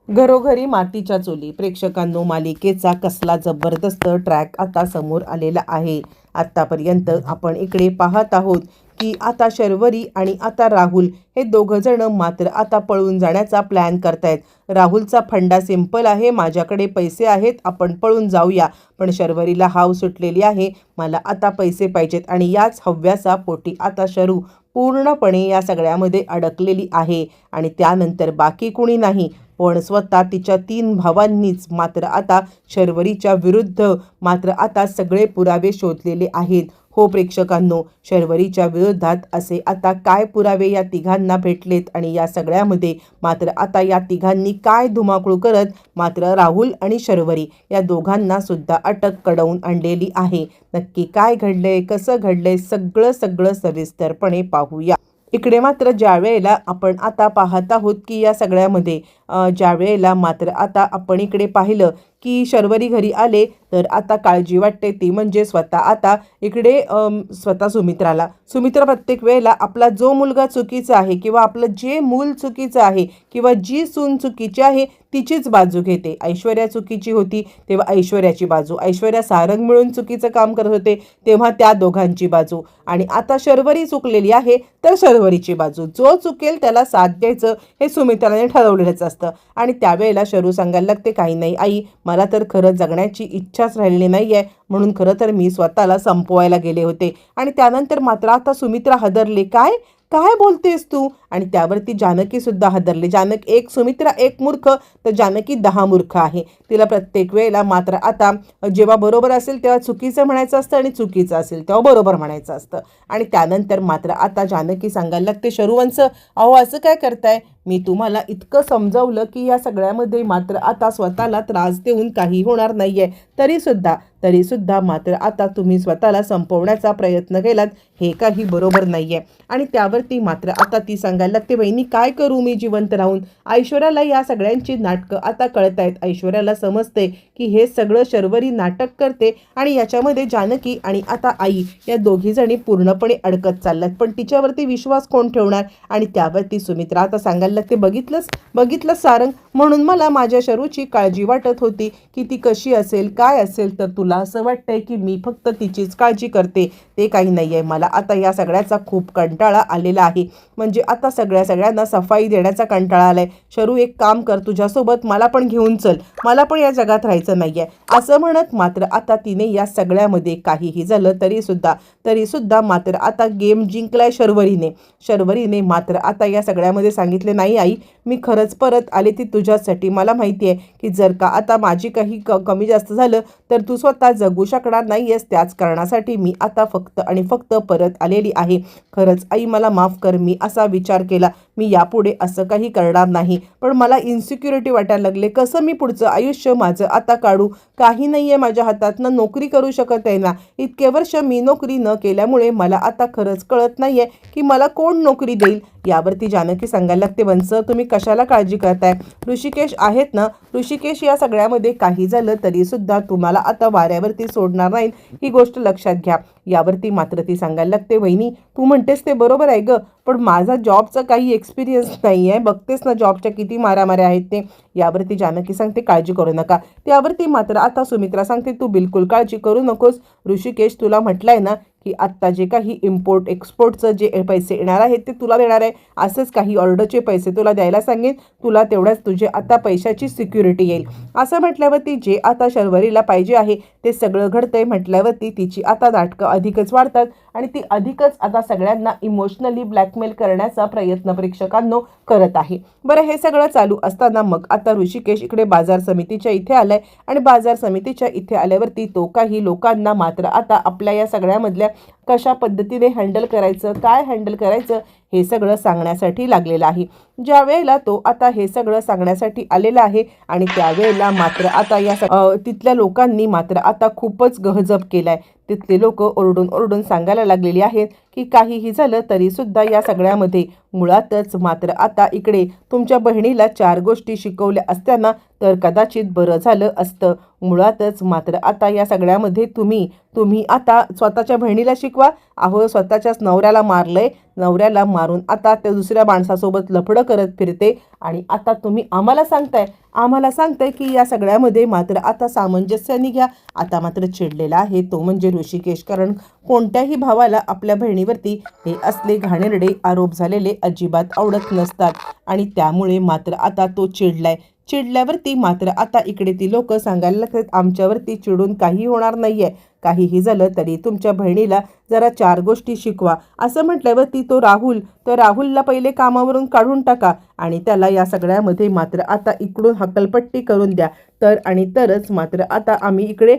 घरोघरी मातीच्या चुली. प्रेक्षकांनो, मालिकेचा कसला जबरदस्त ट्रॅक आता समोर आलेला आहे. आत्तापर्यंत आपण इकडे पाहत आहोत की आता शर्वरी आणि आता राहुल हे दोघं जण मात्र आता पळून जाण्याचा प्लॅन करतायत. राहुलचा फंडा सिंपल आहे, माझ्याकडे पैसे आहेत, आपण पळून जाऊया. पण शर्वरीला हाव सुटलेली आहे, मला आता पैसे पाहिजेत. आणि याच हव्यासा पोटी आता शरू पूर्णपणे या सगळ्यामध्ये अडकलेली आहे. आणि त्यानंतर बाकी कुणी नाही पण स्वतः तिच्या 3 भावांनीच मात्र आता शर्वरीच्या विरुद्ध मात्र आता सगळे पुरावे शोधलेले आहेत. हो प्रेक्षकांनो, शर्वरीच्या विरोधात असे आता काय पुरावे या तिघांना भेटलेत आणि या सगळ्यामध्ये मात्र आता या तिघांनी काय धुमाकूळ करत मात्र राहुल आणि शर्वरी या दोघांना सुद्धा अटक कडवून आणलेली आहे. नक्की काय घडलंय, कसं घडलंय, सगळं सविस्तरपणे पाहूया. इकडे मात्र ज्या वेळेला आपण आता पाहत आहोत की या सगळ्यामध्ये ज्या वेळेला मात्र आता आपण इकडे पाहिलं की शर्वरी घरी आले तर आता काळजी वाटते, ती म्हणजे स्वतः आता इकडे स्वतः सुमित्रा प्रत्येक वेळेला आपला जो मुलगा चुकीचा आहे किंवा आपलं जे मूल चुकीचं आहे किंवा जी सून चुकीची आहे तिचीच बाजू घेते. ऐश्वर्या चुकीची होती तेव्हा ऐश्वर्याची बाजू, ऐश्वर्या सारंग मिळून चुकीचं काम करत होते तेव्हा त्या दोघांची बाजू, आणि आता शर्वरी चुकलेली आहे तर शर्वरीची बाजू. जो चुकेल त्याला साथ द्यायचं हे सुमित्राने ठरवलेलंच असतं. आणि त्यावेळेला शरू सांगायला लागते, काही नाही आई, मला तर खरं जगण्याची इच्छाच राहिलेली नाही आहे, म्हणून खरं तर मी स्वतःला संपवायला गेले होते. आणि त्यानंतर मात्र आता सुमित्रा हादरले, काय काय बोलतेस तू? आणि त्यावरती जानकी सुद्धा हादरले. एक सुमित्रा एक मूर्ख तर जानकी 10 मूर्ख आहे. तिला प्रत्येक वेळेला मात्र आता जेव्हा बरोबर असेल तेव्हा चुकीचं म्हणायचं असतं आणि चुकीचं असेल तेव्हा बरोबर म्हणायचं असतं. आणि त्यानंतर मात्र आता जानकी सांगायला लागते, शरूवंश अहो असं काय करताय? मी तुम्हाला इतकं समजावलं की या सगळ्यामध्ये मात्र आता स्वतःला त्रास देऊन काही होणार नाहीये, तरीसुद्धा मात्र आता तुम्ही स्वतःला संपवण्याचा प्रयत्न केलात, हे काही बरोबर नाहीये. आणि त्यावरती मात्र आता ती सांगायला लागते, बहिणी काय करू मी जिवंत राहून? ऐश्वर्याला या सगळ्यांची नाटकं आता कळत आहेत. ऐश्वर्याला समजते की हे सगळं शर्वरी नाटक करते आणि याच्यामध्ये जानकी आणि आता आई या दोघी जणी पूर्णपणे अडकत चालल्यात. पण तिच्यावरती विश्वास कोण ठेवणार? आणि त्यावरती सुमित्रा आता सांगायला लागते, बघितलं सारंग, म्हणून मला माझ्या शरूची काळजी वाटत होती की ती कशी असेल काय असेल, तर तुला असं वाटतंय की मी फक्त तिचीच काळजी करते, ते काही नाही आहे. मला आता या सगळ्याचा खूप कंटाळा आलेला आहे, म्हणजे आता सगळ्यांना सफाई देण्याचा कंटाळा आलाय. शरू एक काम कर, तुझ्यासोबत मला पण घेऊन चल, मला पण या जगात राहायचं नाहीये. असं म्हणत मात्र आता तिने या सगळ्यामध्ये काहीही झालं तरीसुद्धा मात्र आता गेम जिंकलाय शर्वरीने मात्र आता या सगळ्यामध्ये सांगितले, नाही आई, मी खरंच परत आले ती तुझ्यासाठी. मला माहिती आहे की जर का आता माझी काही कमी जास्त झालं तर तू स्वतः जगू शकणार नाहीयेस, त्याच कारणासाठी मी आता फक्त आणि फक्त परत आलेली आहे. खरंच आई मला माफ कर, मी असा विचार केला, मी यापुढे असं काही करणार नाही. पण मला इन्सिक्युरिटी वाटायला लागले, कसं मी पुढचं आयुष्य माझं आता काढू? काही नाहीये माझ्या हातात, ना नोकरी करू शकत आहे ना. इतके वर्ष मी नोकरी न केल्यामुळे मला आता खरंच कळत नाहीये की मला कोण नोकरी देईल. यावरती जानकी सांगायला लागते, वंश तुम्ही कशाला काळजी करताय? ऋषिकेश आहेत ना, ऋषिकेश या सगळ्यामध्ये काही झालं तरीसुद्धा तुम्हाला आता वाऱ्यावरती सोडणार नाहीत, ही गोष्ट लक्षात घ्या. यावरती मात्र ती सांगायला लागते, वहिनी तू म्हणतेस ते बरोबर आहे ग, पण माझा जॉबचा काही एक्सपिरियन्स नाही आहे, बघतेस ना जॉबच्या किती मारामाऱ्या आहेत ते. यावरती जानकी सांगते, काळजी करू नका. त्यावरती मात्र आता सुमित्रा सांगते, तू बिलकुल काळजी करू नकोस. ऋषिकेश तुला म्हटलंय ना की आत्ता जे काही इम्पोर्ट एक्सपोर्टचं जे पैसे येणार आहेत ते तुला देणार आहे, असंच काही ऑर्डरचे पैसे तुला द्यायला सांगेन, तुला तेवढ्याच तुझे आता पैशाची सिक्युरिटी येईल. असं म्हटल्यावरती जे आता शर्वरीला पाहिजे आहे ते सगळं घडतंय म्हटल्यावरती तिची आता नाटकं अधिकच वाढतात आणि ती अधिकच आता सगळ्यांना इमोशनली ब्लॅकमेल करण्याचा प्रयत्न प्रेक्षकांनो करत आहे. बरं, हे सगळं चालू असताना मग आता ऋषिकेश इकडे बाजार समितीच्या इथे आलाय आणि बाजार समितीच्या इथे आल्यावरती तो काही लोकांना मात्र आता आपल्या या सगळ्यामधल्या कशा पद्धतीने हँडल करायचं, काय हँडल करायचं हे सगळं सांगण्यासाठी लागलेला आहे. ज्या वेळेला तो आता हे सगळं सांगण्यासाठी आलेला आहे आणि त्यावेळेला मात्र आता या तिथल्या लोकांनी मात्र आता खूपच गहजब केलाय. तिथले लोक ओरडून सांगायला लागलेली आहेत की काहीही झालं तरीसुद्धा या सगळ्यामध्ये मुळातच मात्र आता इकडे तुमच्या बहिणीला 4 गोष्टी शिकवल्या असत्या तर कदाचित बरं झालं असतं. मुळातच मात्र आता या सगळ्यामध्ये तुम्ही आता स्वतःच्या बहिणीला शिकवा. अहो, स्वतःच्याच नवऱ्याला मारलंय, नवऱ्याला मारून आता त्या दुसऱ्या माणसासोबत लफडं करत फिरते आणि आता तुम्ही आम्हाला सांगताय की या सगळ्यामध्ये मात्र आता सामंजस्याने घ्या. आता मात्र चिडलेला आहे तो म्हणजे ऋषिकेश, कारण कोणत्याही भावाला आपल्या बहिणीवरती हे असले घाणेरडे आरोप झालेले अजिबात आवडत नसतात आणि त्यामुळे मात्र आता तो चिडल्यावरती मात्र आता इकडे ती लोक सांगायला लागतात, आमच्यावरती चिडून काही होणार नाहीये, काहीही झालं तरी तुमच्या बहिणीला जरा 4 गोष्टी शिकवा. असं म्हटल्यावरती राहुलला पहिले कामावरून काढून टाका आणि त्याला या सगळ्यामध्ये मात्र आता इकडून हकलपट्टी करून द्या, तरच मात्र आता आम्ही इकडे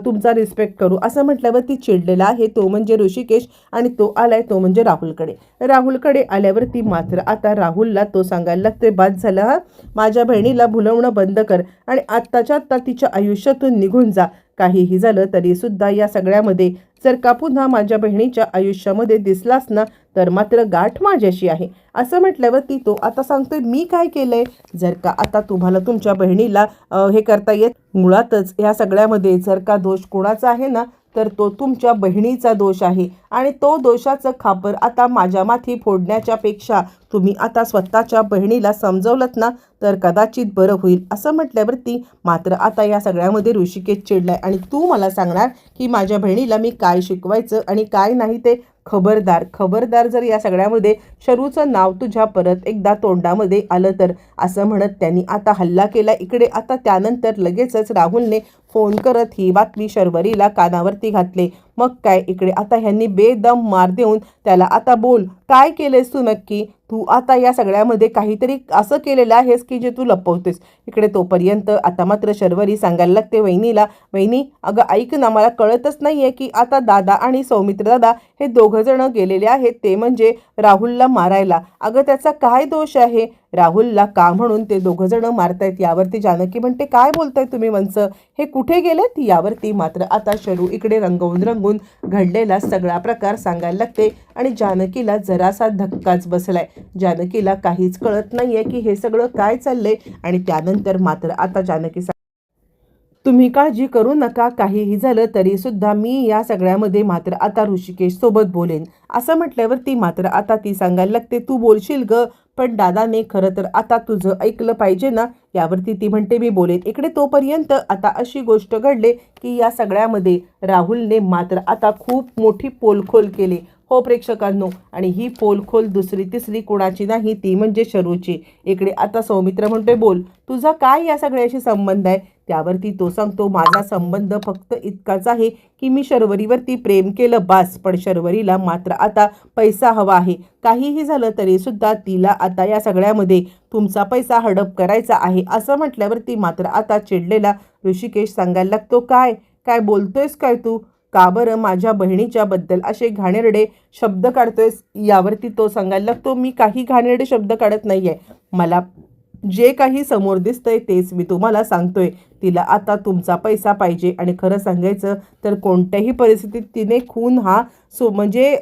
तुमचा रिस्पेक्ट करू. असं म्हटल्यावरती चिडलेला आहे तो म्हणजे ऋषिकेश आणि तो आलाय तो म्हणजे राहुलकडे आल्यावरती मात्र आता राहुलला तो सांगायला लागतोय, बाद झालं हा, माझ्या बहिणीला भुलवणं बंद कर आणि आत्ताच्या आत्ता तिच्या आयुष्यातून निघून जा. काहीही झालं तरी सुद्धा या सगळ्यामध्ये जर का पुन्हा माझ्या बहिणीच्या आयुष्यामध्ये दिसलास ना तर मात्र गाठ माझ्याशी आहे. असं म्हटल्यावरती तो आता सांगतोय, मी काय केलंय? जर का आता तुम्हाला तुमच्या बहिणीला हे करता येत, मुळातच या सगळ्यामध्ये जर का दोष कोणाचा आहे ना तर तो तुमच्या बहिणीचा दोष आहे आणि तो दोषाचं खापर आता माझ्या माथी फोडण्याच्या पेक्षा तुम्ही आता स्वतःच्या बहिणीला समजवलंत ना तर कदाचित बरं होईल. असं म्हटल्यावरती मात्र आता या सगळ्यामध्ये ऋषिकेश चिडलाय आणि तू मला सांगणार की माझ्या बहिणीला मी काय शिकवायचं आणि काय नाही ते? खबरदार जर या सगळ्यामध्ये शरूचं नाव तुझ्या परत एकदा तोंडामध्ये आलं तर, असं म्हणत त्यांनी आता हल्ला केला इकडे. आता त्यानंतर लगेचच राहुलने फोन करत ही बातमी शर्वरीला कानावरती घातले. मग काय इकडे आता ह्यांनी बेदम मार देऊन त्याला, आता बोल काय केलेस तू नक्की? तू आता या सगळ्यामध्ये काहीतरी असं केलेलं आहेस की जे तू लपवतेस. इकडे तोपर्यंत आता मात्र शर्वरी सांगायला लागते वहिनीला, वहिनी अगं ऐक ना, मला कळतच नाहीये की आता दादा आणि सौमित्र दादा हे 2 जण गेलेले आहेत ते म्हणजे राहुलला मारायला. अगं त्याचा काय दोष आहे? राहुलला का म्हणून ते 2 जण मारतायत? यावरती जानकी म्हणते, काय बोलताय तुम्ही वंच, हे कुठे गेलेत? यावरती मात्र आता शरू इकडे रंगवून घडलेला सगळा प्रकार सांगायला लागते आणि जानकीला जरासा धक्काच बसलाय. जानकीला काहीच कळत नाहीये की हे सगळं काय चाललंय आणि त्यानंतर मात्र आता जानकी, तुम्ही काळजी करू नका, काहीही झालं तरी सुद्धा मी या सगळ्यामध्ये मात्र आता ऋषिकेश सोबत बोलेन. असं म्हटल्यावरती मात्र आता ती सांगायला लागते, तू बोलशील ग, पण दादाने खरं तर आता तुझं ऐकलं पाहिजे ना. यावरती ती म्हणते, मी बोलेन. इकडे तोपर्यंत आता अशी गोष्ट घडले की या सगळ्यामध्ये राहुलने मात्र आता खूप मोठी पोलखोल केली. हो प्रेक्षकांनो, आणि ही पोलखोल दुसरी तिसरी कोणाची नाही, ती म्हणजे शरूची. इकडे आता सौमित्र म्हणतोय, बोल तुझा काय या सगळ्याशी संबंध आहे? त्यावरती तो सांगतो, माझा संबंध फक्त इतकाच आहे की मी शर्वरीवरती प्रेम केलं बास, पण शर्वरीला मात्र आता पैसा हवा आहे. काहीही झालं तरी सुद्धा तिला आता या सगळ्यामध्ये तुमचा पैसा हडप करायचा आहे. असं म्हटल्यावरती मात्र आता चिडलेला ऋषिकेश सांगायला लागतो, काय बोलतोयस काय तू? का बरं माझ्या बहिणीच्या बद्दल असे घाणेरडे शब्द काढतोयस? यावरती तो सांगायला लागतो, मी काही घाणेरडे शब्द काढत नाहीये, मला जे काही समोर दिसतंय तेच मी तुम्हाला सांगतोय. तिला आता तुमचा पैसा पाहिजे आणि खरं सांगायचं तर कोणत्याही परिस्थितीत तिने खून हा म्हणजे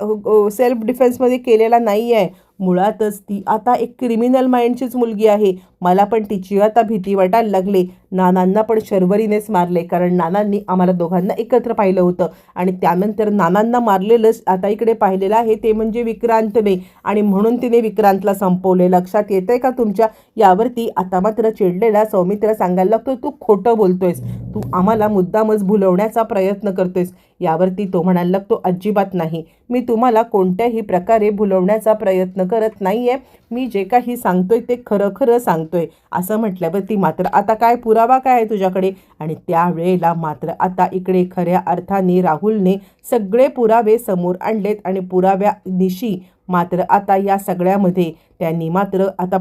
सेल्फ डिफेन्समध्ये केलेला नाही आहे. मुळातच ती आता एक क्रिमिनल माइंडचीच मुलगी आहे. मला पण तिची आता भीती वाटायला लागली. नानांना पण शर्वरीनेच मारले, कारण नानांनी आम्हाला दोघांना एकत्र पाहिलं होतं आणि त्यानंतर नानांना मारलेलंच आता इकडे पाहिलेलं आहे ते म्हणजे विक्रांतने, आणि म्हणून तिने विक्रांतला संपवले. लक्षात येतंय का तुमच्या? यावरती आता मात्र चिडलेला सौमित्र सांगायला लागतो, तू खोटं बोलतोयस, तू आम्हाला मुद्दामच भुलवण्याचा प्रयत्न करतोयस. यावरती तो म्हणायला लागतो, अजिबात नाही, मी तुम्हाला कोणत्याही प्रकारे भुलवण्याचा प्रयत्न करत नाहीये, मी जे काही सांगतोय ते खरं सांगतोय. असं म्हटल्यावरती मात्र आता काय पुरावा काय आहे तुझ्याकडे? आणि त्यावेळेला मात्र आता इकडे खऱ्या अर्थाने राहुलने सगळे पुरावे समोर आणलेत आणि पुराव्यानिशी मात्र आता या सगळ्यामध्ये त्यांनी मात्र आता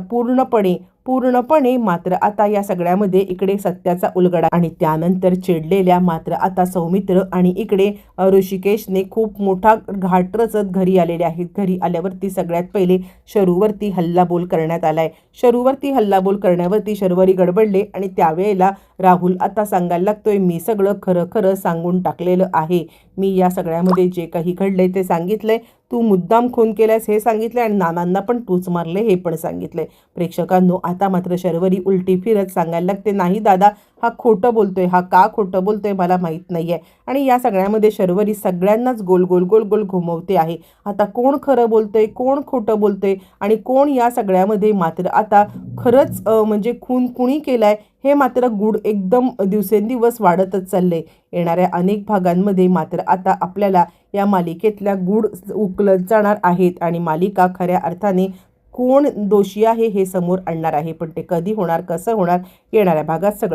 पूर्णपणे मात्र आता या सगळ्यामध्ये इकडे सत्याचा उलगडा. आणि त्यानंतर चिडलेल्या मात्र आता सौमित्र आणि इकडे ऋषिकेशने खूप मोठा घाट रचत घरी आलेले आहेत. घरी आल्यावरती सगळ्यात पहिले शरूवरती हल्लाबोल करण्यात आलाय. शरूवरती हल्लाबोल करण्यावरती शर्वरी गडबडले आणि त्यावेळेला राहुल आता सांगायला लागतोय, मी सगळं खरं सांगून टाकलेलं आहे, मी या सगळ्यामध्ये जे काही घडलंय ते सांगितलंय, तू मुद्दाम खून केल्यास हे सांगितले आणि नानांना पण तूच मारले हे पण सांगितले. प्रेक्षकांनो, आता मात्र शर्वरी उलटी फिरत सांगायला लागते, नाही दादा, हा खोटं बोलतोय, हा का खोटं बोलतोय मला माहीत नाहीये. आणि या सगळ्यामध्ये शर्वरी सगळ्यांनाच गोल गोल गोल गोल घुमवते आहे. आता कोण खरं बोलतोय, कोण खोटं बोलतोय आणि कोण या सगळ्यामध्ये मात्र आता खरंच म्हणजे खून कुणी केलाय हे मात्र गूढ एकदम दिवसेंदिवस वाढतच चाललंय. येणाऱ्या अनेक भागांमध्ये मात्र आता आपल्याला या मालिकेतल्या गूढ उकलत जाणार आहेत आणि मालिका खऱ्या अर्थाने कोण दोषी आहे हे समोर आणणार आहे. पण ते कधी होणार, कसं होणार, येणाऱ्या भागात सगळं